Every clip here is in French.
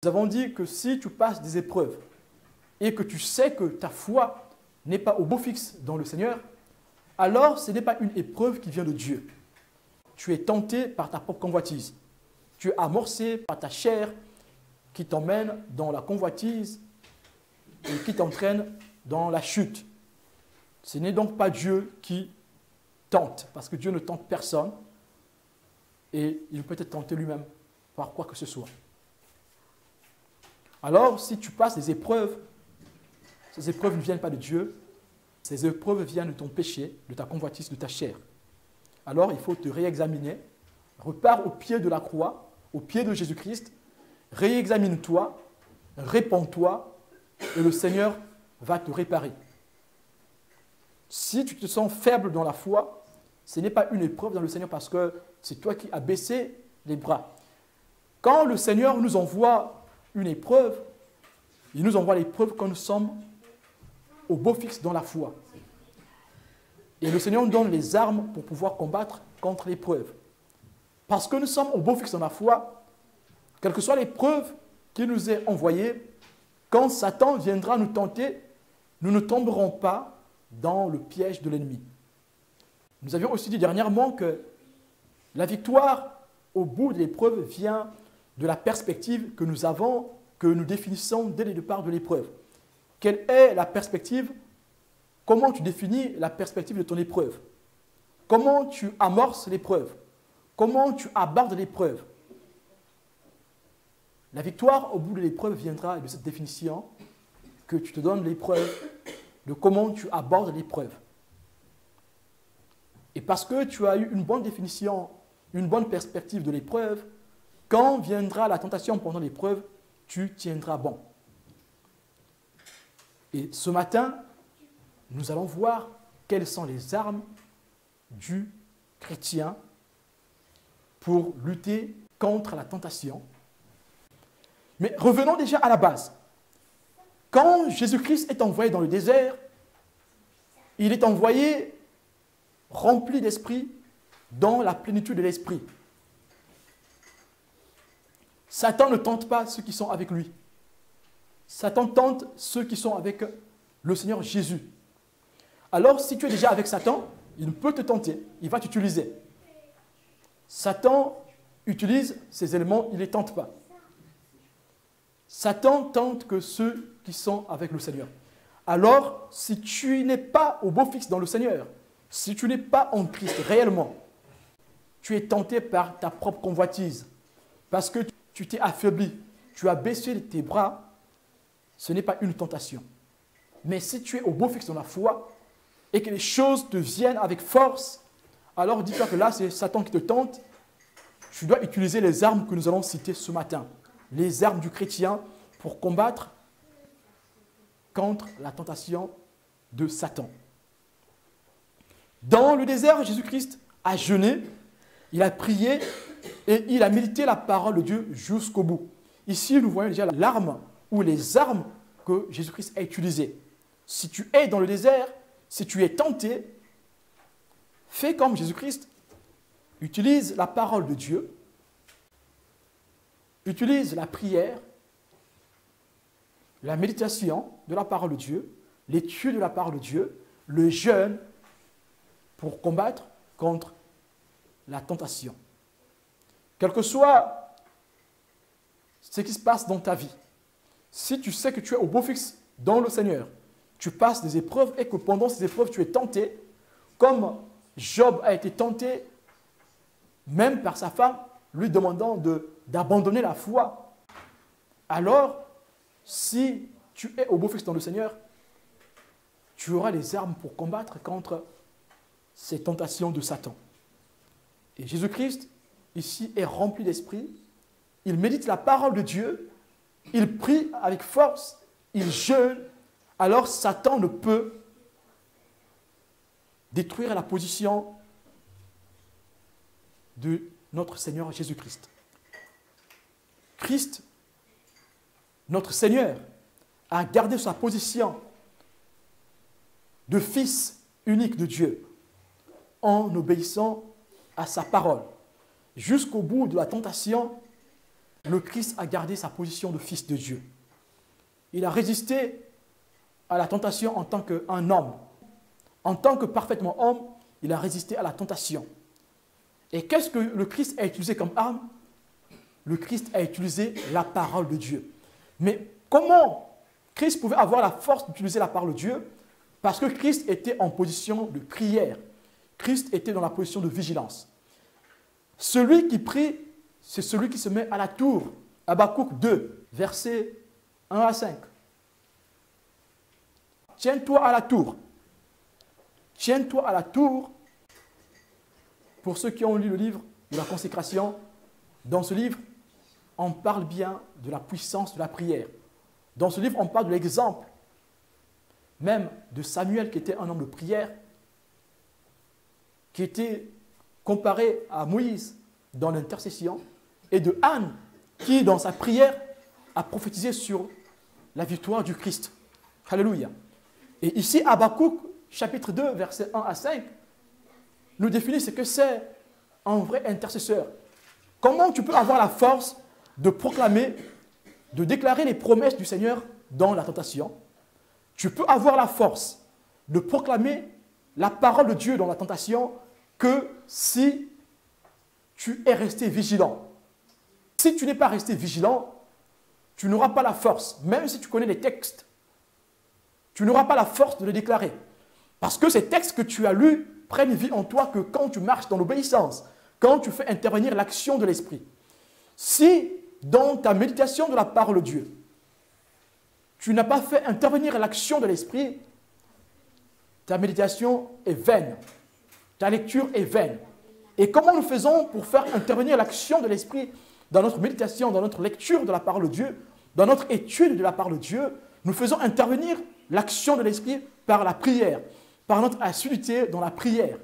Nous avons dit que si tu passes des épreuves et que tu sais que ta foi n'est pas au beau fixe dans le Seigneur, alors ce n'est pas une épreuve qui vient de Dieu. Tu es tenté par ta propre convoitise. Tu es amorcé par ta chair qui t'emmène dans la convoitise et qui t'entraîne dans la chute. Ce n'est donc pas Dieu qui tente, parce que Dieu ne tente personne et il peut être tenté lui-même par quoi que ce soit. Alors, si tu passes des épreuves, ces épreuves ne viennent pas de Dieu, ces épreuves viennent de ton péché, de ta convoitise, de ta chair. Alors, il faut te réexaminer. Repars au pied de la croix, au pied de Jésus-Christ, réexamine-toi, répands-toi, et le Seigneur va te réparer. Si tu te sens faible dans la foi, ce n'est pas une épreuve dans le Seigneur parce que c'est toi qui as baissé les bras. Quand le Seigneur nous envoie une épreuve, il nous envoie l'épreuve quand nous sommes au beau fixe dans la foi. Et le Seigneur nous donne les armes pour pouvoir combattre contre l'épreuve. Parce que nous sommes au beau fixe dans la foi, quelle que soit l'épreuve qui nous est envoyée, quand Satan viendra nous tenter, nous ne tomberons pas dans le piège de l'ennemi. Nous avions aussi dit dernièrement que la victoire au bout de l'épreuve vient de la perspective que nous avons, que nous définissons dès le départ de l'épreuve. Quelle est la perspective? Comment tu définis la perspective de ton épreuve? Comment tu amorces l'épreuve? Comment tu abordes l'épreuve? La victoire au bout de l'épreuve viendra de cette définition que tu te donnes l'épreuve, de comment tu abordes l'épreuve. Et parce que tu as eu une bonne définition, une bonne perspective de l'épreuve, quand viendra la tentation pendant l'épreuve, tu tiendras bon. Et ce matin, nous allons voir quelles sont les armes du chrétien pour lutter contre la tentation. Mais revenons déjà à la base. Quand Jésus-Christ est envoyé dans le désert, il est envoyé rempli d'esprit, dans la plénitude de l'esprit. Satan ne tente pas ceux qui sont avec lui. Satan tente ceux qui sont avec le Seigneur Jésus. Alors, si tu es déjà avec Satan, il peut te tenter, il va t'utiliser. Satan utilise ces éléments, il ne les tente pas. Satan tente que ceux qui sont avec le Seigneur. Alors, si tu n'es pas au beau fixe dans le Seigneur, si tu n'es pas en Christ réellement, tu es tenté par ta propre convoitise, parce que tu t'es affaibli, tu as baissé tes bras, ce n'est pas une tentation. Mais si tu es au beau fixe dans la foi et que les choses te viennent avec force, alors dis-toi que là, c'est Satan qui te tente. Tu dois utiliser les armes que nous allons citer ce matin, les armes du chrétien pour combattre contre la tentation de Satan. Dans le désert, Jésus-Christ a jeûné, il a prié et il a médité la parole de Dieu jusqu'au bout. Ici, nous voyons déjà l'arme ou les armes que Jésus-Christ a utilisées. Si tu es dans le désert, si tu es tenté, fais comme Jésus-Christ, utilise la parole de Dieu, utilise la prière, la méditation de la parole de Dieu, l'étude de la parole de Dieu, le jeûne, pour combattre contre la tentation. Quel que soit ce qui se passe dans ta vie, si tu sais que tu es au beau fixe dans le Seigneur, tu passes des épreuves et que pendant ces épreuves tu es tenté, comme Job a été tenté, même par sa femme, lui demandant d'abandonner la foi, alors si tu es au beau fixe dans le Seigneur, tu auras les armes pour combattre contre ces tentations de Satan. Et Jésus-Christ, ici, est rempli d'esprit. Il médite la parole de Dieu. Il prie avec force. Il jeûne. Alors Satan ne peut détruire la position de notre Seigneur Jésus-Christ. Christ, notre Seigneur, a gardé sa position de Fils unique de Dieu, en obéissant à sa parole. Jusqu'au bout de la tentation, le Christ a gardé sa position de fils de Dieu. Il a résisté à la tentation en tant qu'un homme. En tant que parfaitement homme, il a résisté à la tentation. Et qu'est-ce que le Christ a utilisé comme arme? Le Christ a utilisé la parole de Dieu. Mais comment Christ pouvait avoir la force d'utiliser la parole de Dieu? Parce que Christ était en position de prière. Christ était dans la position de vigilance. Celui qui prie, c'est celui qui se met à la tour. Habakkuk 2, versets 1 à 5. Tiens-toi à la tour. Tiens-toi à la tour. Pour ceux qui ont lu le livre de la consécration, dans ce livre, on parle bien de la puissance de la prière. Dans ce livre, on parle de l'exemple même de Samuel qui était un homme de prière, qui était comparé à Moïse dans l'intercession, et de Anne qui, dans sa prière, a prophétisé sur la victoire du Christ. Alléluia. Et ici, Habakkuk, chapitre 2, versets 1 à 5, nous définit ce que c'est un vrai intercesseur. Comment tu peux avoir la force de proclamer, de déclarer les promesses du Seigneur dans la tentation? Tu peux avoir la force de proclamer la parole de Dieu dans la tentation que si tu es resté vigilant. Si tu n'es pas resté vigilant, tu n'auras pas la force, même si tu connais les textes, tu n'auras pas la force de les déclarer. Parce que ces textes que tu as lus prennent vie en toi que quand tu marches dans l'obéissance, quand tu fais intervenir l'action de l'Esprit. Si dans ta méditation de la parole de Dieu, tu n'as pas fait intervenir l'action de l'Esprit, ta méditation est vaine, ta lecture est vaine. Et comment nous faisons pour faire intervenir l'action de l'Esprit dans notre méditation, dans notre lecture de la parole de Dieu, dans notre étude de la parole de Dieu? Nous faisons intervenir l'action de l'Esprit par la prière, par notre assiduité dans la prière,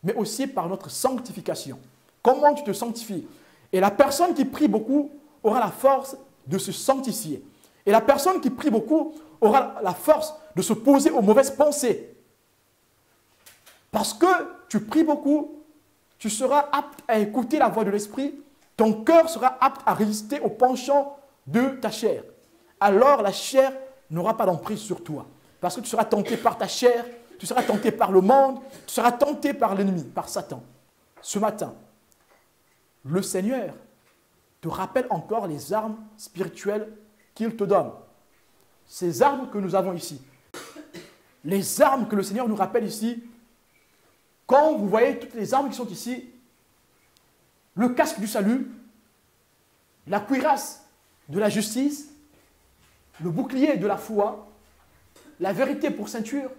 mais aussi par notre sanctification. Comment tu te sanctifies? Et la personne qui prie beaucoup aura la force de se sanctifier. Et la personne qui prie beaucoup aura la force de se poser aux mauvaises pensées. Parce que tu pries beaucoup, tu seras apte à écouter la voix de l'Esprit, ton cœur sera apte à résister au penchant de ta chair. Alors la chair n'aura pas d'emprise sur toi. Parce que tu seras tenté par ta chair, tu seras tenté par le monde, tu seras tenté par l'ennemi, par Satan. Ce matin, le Seigneur te rappelle encore les armes spirituelles qu'il te donne. Ces armes que nous avons ici. Les armes que le Seigneur nous rappelle ici. Quand vous voyez toutes les armes qui sont ici, le casque du salut, la cuirasse de la justice, le bouclier de la foi, la vérité pour ceinture,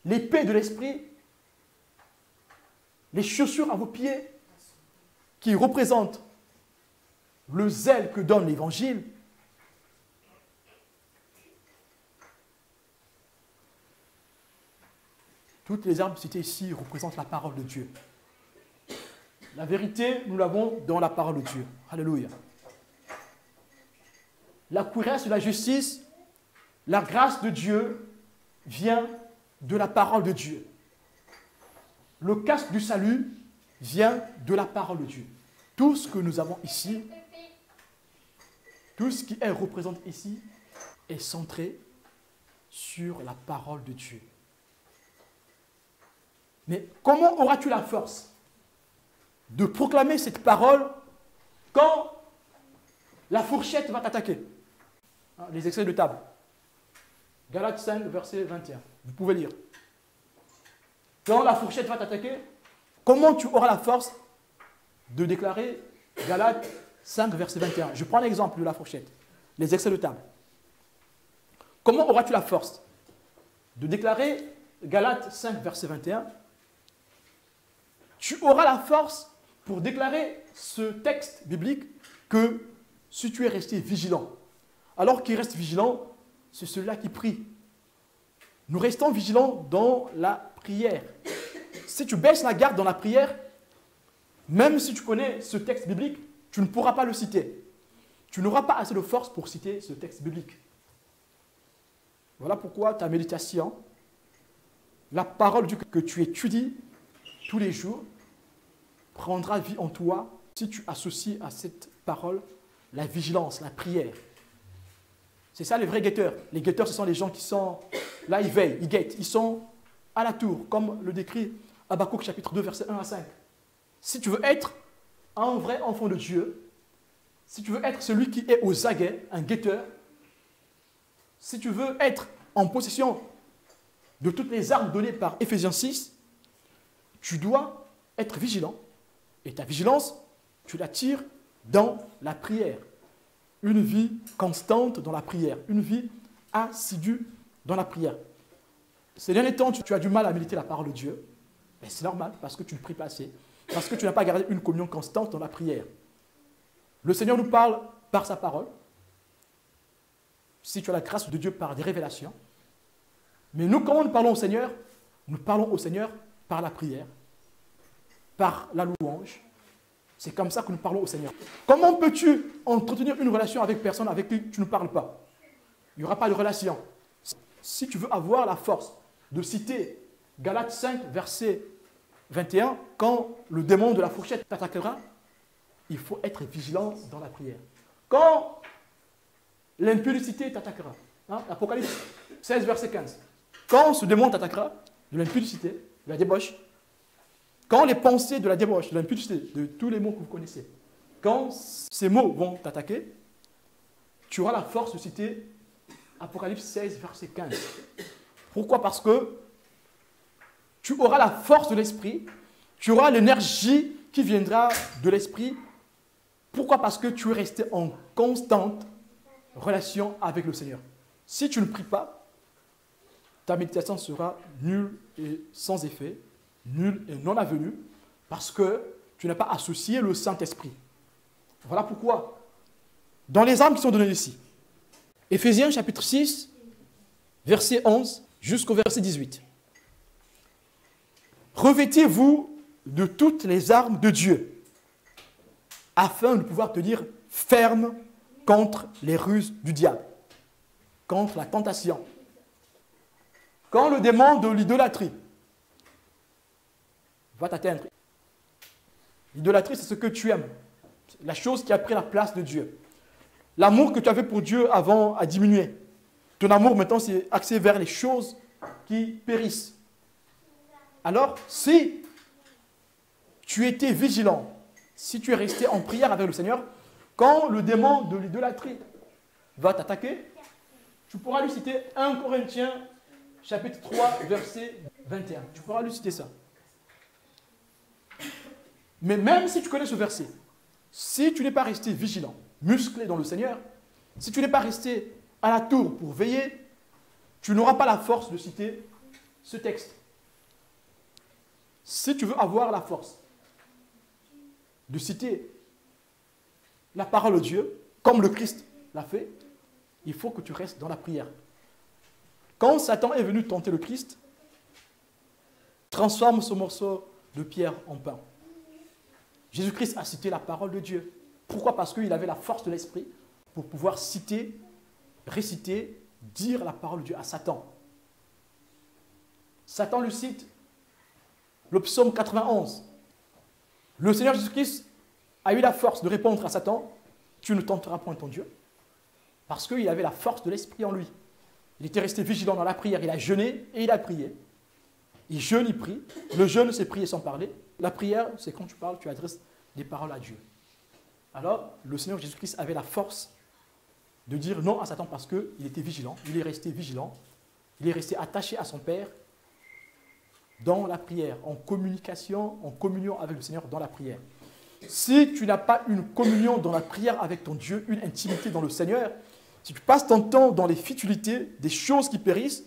l'épée de l'esprit, les chaussures à vos pieds qui représentent le zèle que donne l'Évangile. Toutes les armes citées ici représentent la parole de Dieu. La vérité, nous l'avons dans la parole de Dieu. Alléluia. La cuirasse de la justice, la grâce de Dieu vient de la parole de Dieu. Le casque du salut vient de la parole de Dieu. Tout ce que nous avons ici, tout ce qui est représenté ici, est centré sur la parole de Dieu. Mais comment auras-tu la force de proclamer cette parole quand la fourchette va t'attaquer? Les extraits de table. Galates 5, verset 21. Vous pouvez lire. Quand la fourchette va t'attaquer, comment tu auras la force de déclarer Galates 5, verset 21? Je prends l'exemple de la fourchette. Les extraits de table. Comment auras-tu la force de déclarer Galates 5, verset 21? Tu auras la force pour déclarer ce texte biblique que si tu es resté vigilant. Alors qu'il reste vigilant, c'est celui-là qui prie. Nous restons vigilants dans la prière. Si tu baisses la garde dans la prière, même si tu connais ce texte biblique, tu ne pourras pas le citer. Tu n'auras pas assez de force pour citer ce texte biblique. Voilà pourquoi ta méditation, la parole de Dieu que tu étudies tous les jours, prendra vie en toi si tu associes à cette parole la vigilance, la prière. C'est ça les vrais guetteurs. Les guetteurs, ce sont les gens qui sont là, ils veillent, ils guettent, ils sont à la tour, comme le décrit Habakkuk chapitre 2, versets 1 à 5. Si tu veux être un vrai enfant de Dieu, si tu veux être celui qui est aux aguets, un guetteur, si tu veux être en possession de toutes les armes données par Éphésiens 6, tu dois être vigilant. Et ta vigilance, tu la tires dans la prière. Une vie constante dans la prière, une vie assidue dans la prière. Ces derniers temps, tu as du mal à méditer la parole de Dieu. Mais c'est normal, parce que tu ne pries pas assez, parce que tu n'as pas gardé une communion constante dans la prière. Le Seigneur nous parle par sa parole, si tu as la grâce de Dieu par des révélations. Mais nous, comment nous parlons au Seigneur? Nous parlons au Seigneur par la prière, par la louange. C'est comme ça que nous parlons au Seigneur. Comment peux-tu entretenir une relation avec personne avec qui tu ne parles pas? Il n'y aura pas de relation. Si tu veux avoir la force de citer Galates 5, verset 21, quand le démon de la fourchette t'attaquera, il faut être vigilant dans la prière. Quand l'impudicité t'attaquera, Apocalypse 16, verset 15, quand ce démon t'attaquera, de l'impudicité, de la débauche, quand les pensées de la débauche, de l'impudicité, de tous les mots que vous connaissez, quand ces mots vont t'attaquer, tu auras la force de citer Apocalypse 16, verset 15. Pourquoi? Parce que tu auras la force de l'esprit, tu auras l'énergie qui viendra de l'esprit. Pourquoi? Parce que tu es resté en constante relation avec le Seigneur. Si tu ne pries pas, ta méditation sera nulle et sans effet, nulle et non avenue, parce que tu n'as pas associé le Saint-Esprit. Voilà pourquoi, dans les armes qui sont données ici, Éphésiens chapitre 6, verset 11 jusqu'au verset 18. Revêtez-vous de toutes les armes de Dieu, afin de pouvoir tenir ferme contre les ruses du diable, contre la tentation. Quand le démon de l'idolâtrie va t'atteindre, l'idolâtrie, c'est ce que tu aimes, la chose qui a pris la place de Dieu. L'amour que tu avais pour Dieu avant a diminué. Ton amour maintenant c'est axé vers les choses qui périssent. Alors, si tu étais vigilant, si tu es resté en prière avec le Seigneur, quand le démon de l'idolâtrie va t'attaquer, tu pourras lui citer 1 Corinthiens chapitre 3, verset 21. Tu pourras lui citer ça. Mais même si tu connais ce verset, si tu n'es pas resté vigilant, musclé dans le Seigneur, si tu n'es pas resté à la tour pour veiller, tu n'auras pas la force de citer ce texte. Si tu veux avoir la force de citer la parole de Dieu, comme le Christ l'a fait, il faut que tu restes dans la prière. Quand Satan est venu tenter le Christ, transforme ce morceau de pierre en pain. Jésus-Christ a cité la parole de Dieu. Pourquoi? Parce qu'il avait la force de l'esprit pour pouvoir citer, réciter, dire la parole de Dieu à Satan. Satan le cite, le psaume 91. Le Seigneur Jésus-Christ a eu la force de répondre à Satan, tu ne tenteras point ton Dieu, parce qu'il avait la force de l'esprit en lui. Il était resté vigilant dans la prière, il a jeûné et il a prié. Il jeûne, il prie. Le jeûne, c'est prier sans parler. La prière, c'est quand tu parles, tu adresses des paroles à Dieu. Alors, le Seigneur Jésus-Christ avait la force de dire non à Satan parce qu'il était vigilant. Il est resté vigilant. Il est resté attaché à son Père dans la prière, en communication, en communion avec le Seigneur dans la prière. Si tu n'as pas une communion dans la prière avec ton Dieu, une intimité dans le Seigneur, si tu passes ton temps dans les futilités, des choses qui périssent,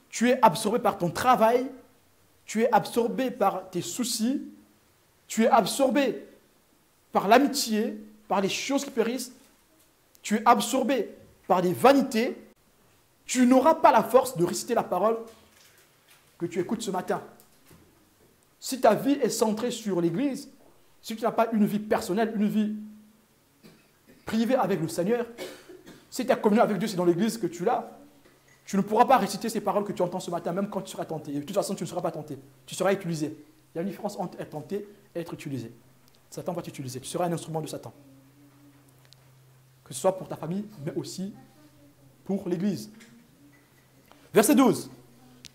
tu es absorbé par ton travail, tu es absorbé par tes soucis, tu es absorbé par l'amitié, par les choses qui périssent, tu es absorbé par des vanités, tu n'auras pas la force de réciter la parole que tu écoutes ce matin. Si ta vie est centrée sur l'Église, si tu n'as pas une vie personnelle, une vie privée avec le Seigneur, si ta communion avec Dieu, c'est dans l'Église que tu l'as, tu ne pourras pas réciter ces paroles que tu entends ce matin, même quand tu seras tenté. Et de toute façon, tu ne seras pas tenté. Tu seras utilisé. Il y a une différence entre être tenté et être utilisé. Satan va t'utiliser. Tu seras un instrument de Satan. que ce soit pour ta famille, mais aussi pour l'Église. Verset 12.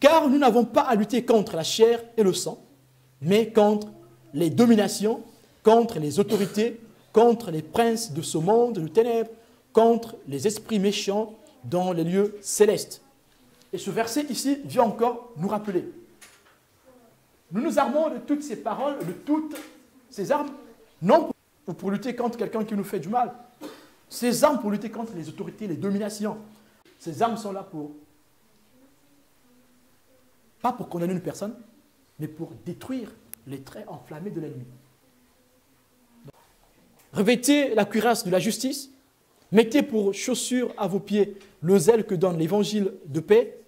Car nous n'avons pas à lutter contre la chair et le sang, mais contre les dominations, contre les autorités, contre les princes de ce monde de ténèbres, contre les esprits méchants dans les lieux célestes. Et ce verset ici vient encore nous rappeler. Nous nous armons de toutes ces paroles, de toutes ces armes, non pour lutter contre quelqu'un qui nous fait du mal. Ces armes pour lutter contre les autorités, les dominations. Ces armes sont là pas pour condamner une personne, mais pour détruire les traits enflammés de l'ennemi. Revêtez la cuirasse de la justice, mettez pour chaussure à vos pieds le zèle que donne l'évangile de paix.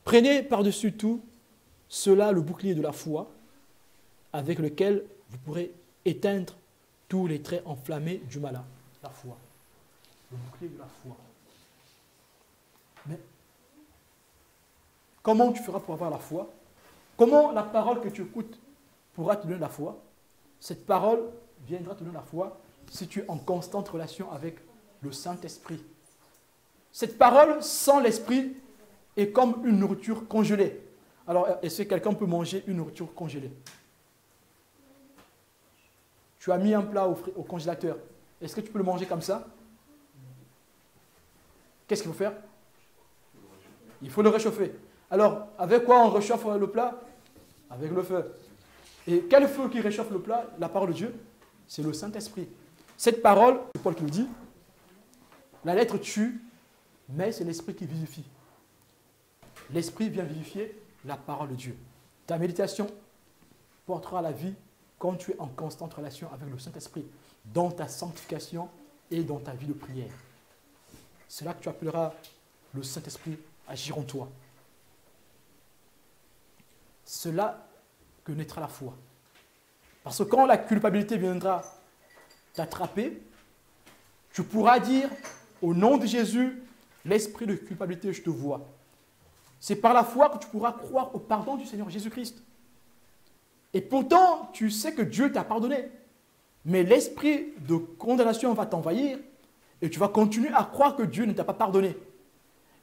Prenez par-dessus tout cela le bouclier de la foi, avec lequel vous pourrez éteindre tous les traits enflammés du malin. La foi. Le bouclier de la foi. Mais comment tu feras pour avoir la foi? Comment la parole que tu écoutes pourra te donner la foi? Cette parole viendra te donner la foi si tu es en constante relation avec le Saint-Esprit. Cette parole sans l'Esprit est comme une nourriture congelée. Alors, est-ce que quelqu'un peut manger une nourriture congelée? Tu as mis un plat au congélateur. Est-ce que tu peux le manger comme ça? Qu'est-ce qu'il faut faire? Il faut le réchauffer. Alors, avec quoi on réchauffe le plat? Avec le feu. Et quel feu qui réchauffe le plat? La parole de Dieu, c'est le Saint-Esprit. Cette parole, c'est Paul qui le dit, la lettre tue, mais c'est l'Esprit qui vivifie. L'Esprit vient vivifier la parole de Dieu. Ta méditation portera la vie quand tu es en constante relation avec le Saint-Esprit, dans ta sanctification et dans ta vie de prière. C'est là que tu appelleras le Saint-Esprit agir en toi. C'est là que naîtra la foi. Parce que quand la culpabilité viendra t'attraper, tu pourras dire au nom de Jésus, l'esprit de culpabilité, je te vois. C'est par la foi que tu pourras croire au pardon du Seigneur Jésus-Christ. Et pourtant, tu sais que Dieu t'a pardonné. Mais l'esprit de condamnation va t'envahir et tu vas continuer à croire que Dieu ne t'a pas pardonné.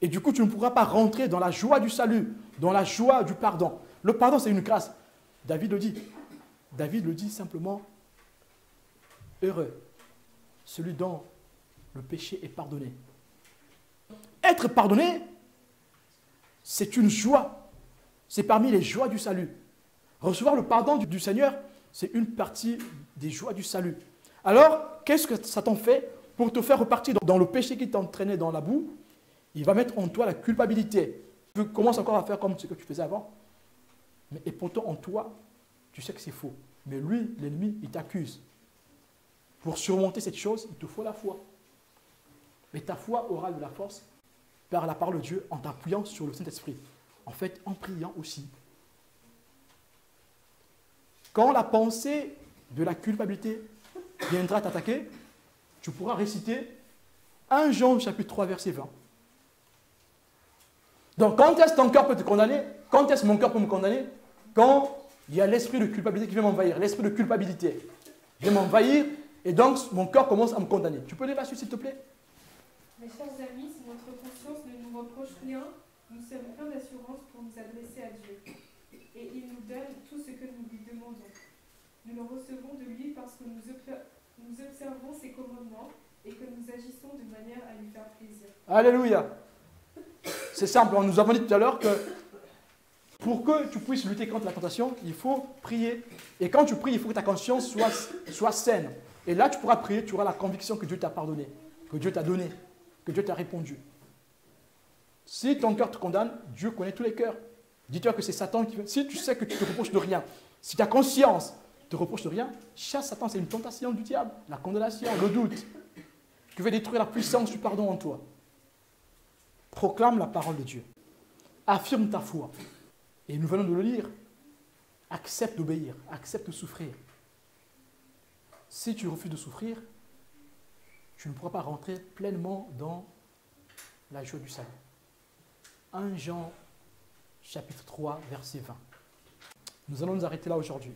Et du coup, tu ne pourras pas rentrer dans la joie du salut, dans la joie du pardon. Le pardon, c'est une grâce. David le dit. David le dit simplement, heureux, celui dont le péché est pardonné. Être pardonné, c'est une joie. C'est parmi les joies du salut. Recevoir le pardon du Seigneur, c'est une partie des joies du salut. Alors, qu'est-ce que Satan fait pour te faire repartir dans le péché qui t'entraînait dans la boue? Il va mettre en toi la culpabilité. Tu commences encore à faire comme ce que tu faisais avant. Et pourtant, en toi, tu sais que c'est faux. Mais lui, l'ennemi, il t'accuse. Pour surmonter cette chose, il te faut la foi. Mais ta foi aura de la force par la parole de Dieu en t'appuyant sur le Saint-Esprit. En fait, en priant aussi. Quand la pensée de la culpabilité viendra t'attaquer, tu pourras réciter 1 Jean chapitre 3 verset 20. Donc quand est-ce que ton cœur peut te condamner? Quand est-ce que mon cœur peut me condamner? Quand il y a l'esprit de culpabilité qui vient m'envahir. L'esprit de culpabilité vient m'envahir et donc mon cœur commence à me condamner. Tu peux lire la suite s'il te plaît? Mes chers amis, si notre conscience ne nous reproche rien, nous sommes pleins d'assurance pour nous adresser à Dieu. Et il nous donne tout ce que nous lui demandons. Nous le recevons de lui parce que nous observons ses commandements et que nous agissons de manière à lui faire plaisir. Alléluia. C'est simple, nous avons dit tout à l'heure que pour que tu puisses lutter contre la tentation, il faut prier. Et quand tu pries, il faut que ta conscience soit saine. Et là, tu pourras prier, tu auras la conviction que Dieu t'a pardonné, que Dieu t'a donné, que Dieu t'a répondu. Si ton cœur te condamne, Dieu connaît tous les cœurs. Dis-toi que c'est Satan qui... Si tu sais que tu te reproches de rien, si ta conscience te reproche de rien, chasse Satan, c'est une tentation du diable, la condamnation, le doute. Tu veux détruire la puissance du pardon en toi. Proclame la parole de Dieu. Affirme ta foi. Et nous venons de le lire. Accepte d'obéir, accepte de souffrir. Si tu refuses de souffrir, tu ne pourras pas rentrer pleinement dans la joie du salut. 1 Jean chapitre 3, verset 20. Nous allons nous arrêter là aujourd'hui.